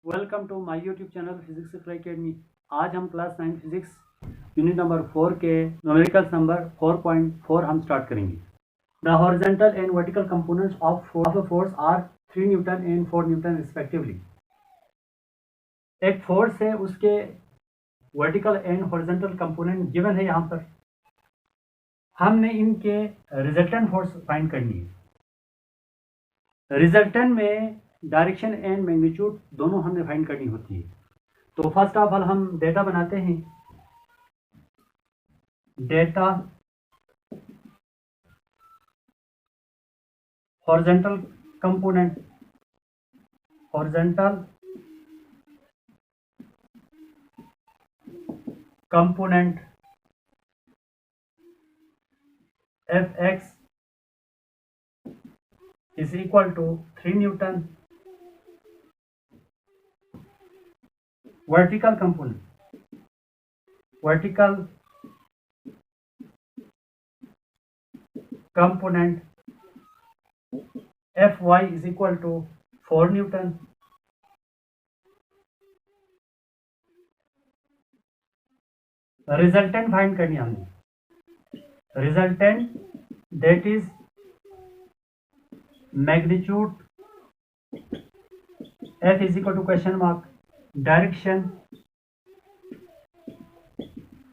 Welcome to my YouTube channel physics academy. आज हम class 9 physics unit number 4 के numericals number 4.4 हम start करेंगे। The horizontal and vertical components of a force are 3 newton and 4 newton respectively. एक force है, उसके vertical and horizontal component given है। यहाँ पर हमने इनके रिजल्टेंट फोर्स फाइंड करनी है। रिजल्टेंट में डायरेक्शन एंड मैग्नीट्यूड दोनों हमने फाइंड करनी होती है। तो फर्स्ट ऑफ ऑल हम डेटा बनाते हैं। Data horizontal component Fx is equal to 3 Newton. Vertical component Fy is equal to 4 Newton. Resultant find करनी हमने। Resultant that is magnitude F is equal to question mark, direction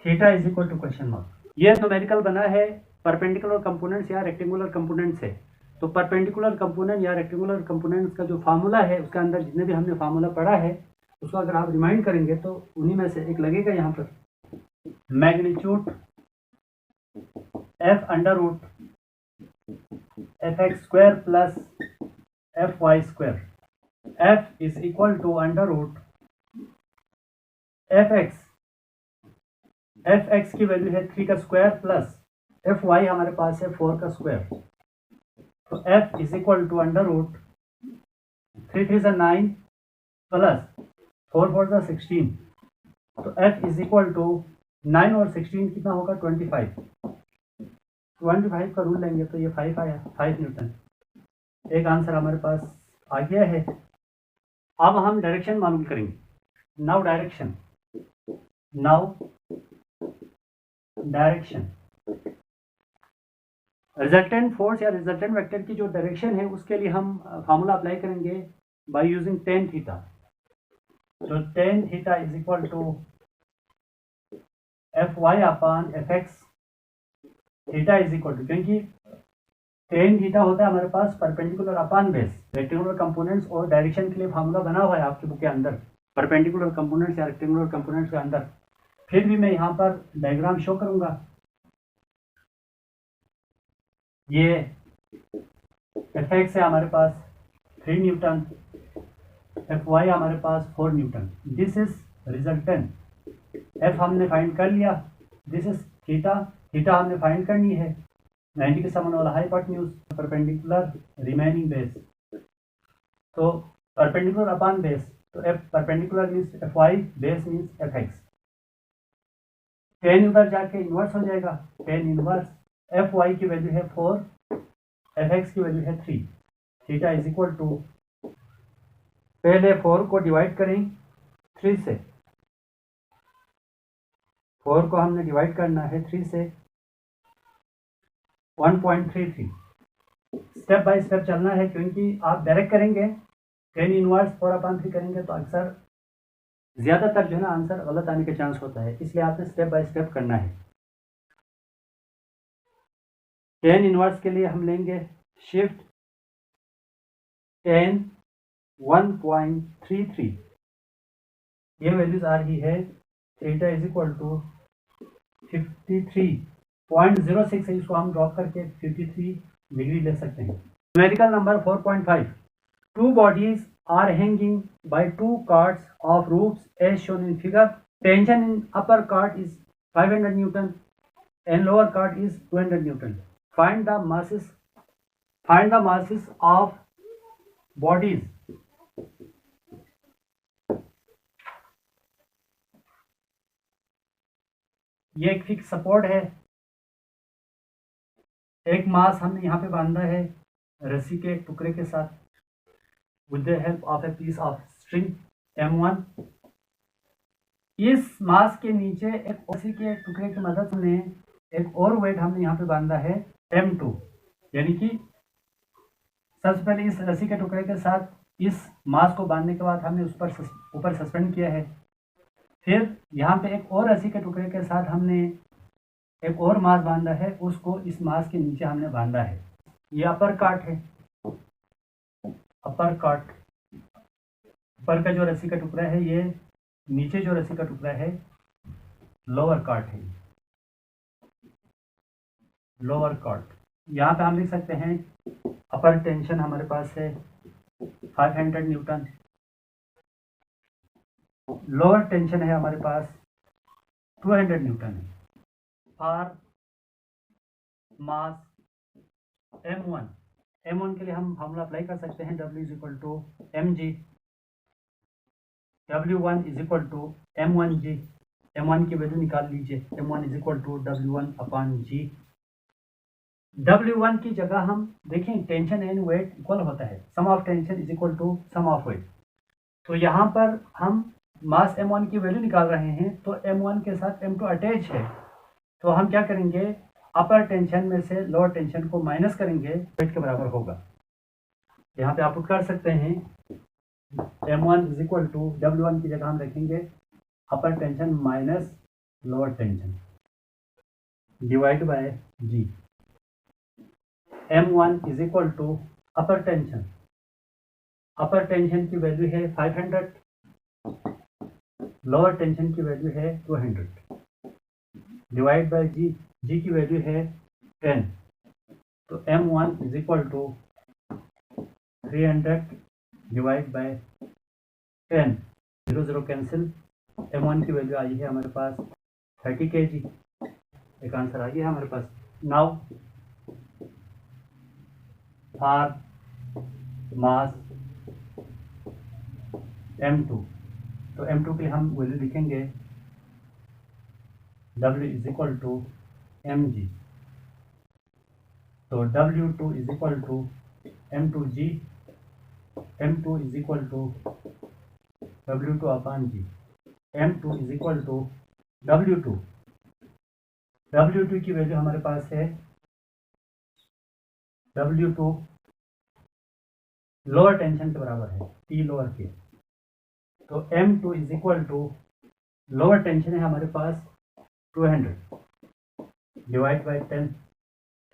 theta is equal to question mark. यह numerical बना है perpendicular components या rectangular components है। तो perpendicular component या rectangular components का जो फार्मूला है, उसके अंदर जितने भी हमने फार्मूला पढ़ा है उसको अगर आप रिमाइंड करेंगे तो उन्हीं में से एक लगेगा। यहाँ पर magnitude F under root Fx square plus Fy square. F is equal to under root Fx की वैल्यू है 3 का स्क्वायर प्लस Fy हमारे पास है 4 का स्क्वायर। तो F is equal to under root 3 3 9 plus 4 4 16। तो F इज इक्वल टू 9 और 16 कितना होगा 25 का रूल लेंगे तो ये 5 आया, 5 न्यूटन। एक आंसर हमारे पास आ गया है। अब हम डायरेक्शन मालूम करेंगे। नाउ डायरेक्शन रिजल्टेंट फोर्स या रिजल्टेंट वेक्टर की जो डायरेक्शन है उसके लिए हम फार्मूला अप्लाई करेंगे बाय यूजिंग टेन थीटा। तो tan theta is equal to Fy upon Fx। Theta is equal to, क्योंकि टेन थीटा होता है हमारे पास perpendicular upon base. Rectangular components और डायरेक्शन के लिए फार्मूला बना हुआ है आपकी बुक के अंदर, परपेंडिकुलर कंपोनेंट्स या रेक्टेंगुलर कंपोनेंट्स के अंदर। फिर भी मैं यहाँ पर डायग्राम शो करूंगा। ये Fx है हमारे पास 3 न्यूटन, Fy हमारे पास 4 Newton. This is resultant. F हमने फाइंड कर लिया। दिस इज थीटा हमने फाइंड करनी है। 90 के समान वाला हाइपोटेन्यूज, परपेंडिकुलर रिमेनिंग बेस। तो परपेंडिकुलर अपॉन बेस, तो F perpendicular means Fy, base means Fx। Ten उधर जाके इन्वर्स हो जाएगा। टेन इन्वर्स Fy की वैल्यू है 4, Fx की वैल्यू है 3। थीटा इज इक्वल टू, पहले 4 को डिवाइड करें 3 से। 4 को हमने डिवाइड करना है 3 से, 1.33। स्टेप बाय स्टेप चलना है, क्योंकि आप डायरेक्ट करेंगे 10 इनवर्स 4/3 करेंगे तो अक्सर ज़्यादातर जो है ना आंसर गलत आने के चांस होता है, इसलिए आपने स्टेप बाय स्टेप करना है। 10 इनवर्स के लिए हम लेंगे शिफ्ट 10 1.33। ये वैल्यूज आ रही है। थीटा इज इक्वल टू 53.06 है, इसको हम ड्रॉप करके 53 डिग्री ले सकते हैं। Numerical number 4.5। Two bodies are hanging by 2 cords of ropes as shown in figure. Tension in upper cord is 500 newton and lower cord is 200 newton. Find the masses of bodies. ये एक fix support है। एक मास हमने यहाँ पे बांधा है रस्सी के टुकड़े के साथ with the help of a piece of string. M1। इस मास के नीचे एक रस्सी के टुकड़े की मदद से एक और वेट हमने यहाँ पे बांधा है M2, यानी कि सबसे पहले इस रस्सी के टुकड़े के साथ इस मास को बांधने के बाद हमने उस पर ऊपर सस्पेंड किया है। फिर यहाँ पे एक और रस्सी के टुकड़े के साथ हमने एक और मास बांधा है, उसको इस मास के नीचे हमने बांधा है। ये अपर काट है, अपर काट। ऊपर का जो रस्सी का टुकड़ा है ये, नीचे जो रस्सी का टुकड़ा है लोअर काट है, लोअर काट। यहाँ पे हम लिख सकते हैं अपर टेंशन हमारे पास है 500 न्यूटन, लोअर टेंशन है हमारे पास 200 न्यूटन है। फॉर मास M1, M1 के लिए हम फॉर्मूला अप्लाई कर सकते हैं W is equal to mg, W1 is equal to M1g। M1 की वैल्यू निकाल लीजिए, M1 is equal to W1 upon g। W1 की जगह हम देखें टेंशन एंड वेट इक्वल होता है, sum of tension is equal to sum of weight. तो यहाँ पर हम मास M1 की वैल्यू निकाल रहे हैं, तो M1 के साथ M2 अटैच है, तो हम क्या करेंगे, अपर टेंशन में से लोअर टेंशन को माइनस करेंगे, वेट के बराबर होगा। यहाँ पे आप पुट कर सकते हैं M1 is equal to W1 की जगह हम रखेंगे upper tension minus lower tension divide by G। M1 is equal to upper tension की वैल्यू है 500, लोअर टेंशन की वैल्यू है 200 डिवाइड बाय G। G की वैल्यू है 10, तो M1 is equal to 300 divide by 10, 0 0 cancel. M1 की value आई है हमारे पास 30 kg। एक आंसर आ गया हमारे पास। नाउ फॉर मास M2, तो M2 के लिए हम वैल्यू लिखेंगे W is equal to mg, तो W2 is equal to M2g, M2 is equal to W2 upon g। M2 is equal to W2, W2 की वैल्यू हमारे पास है W2 लोअर टेंशन के बराबर है, T लोअर के, तो M2 is equal to lower tension है हमारे पास 200 डिवाइड बाय 10,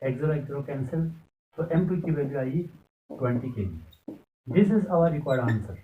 एक जीरो कैंसिल, तो M2 की वैल्यू आई 20 kg। This is our required answer.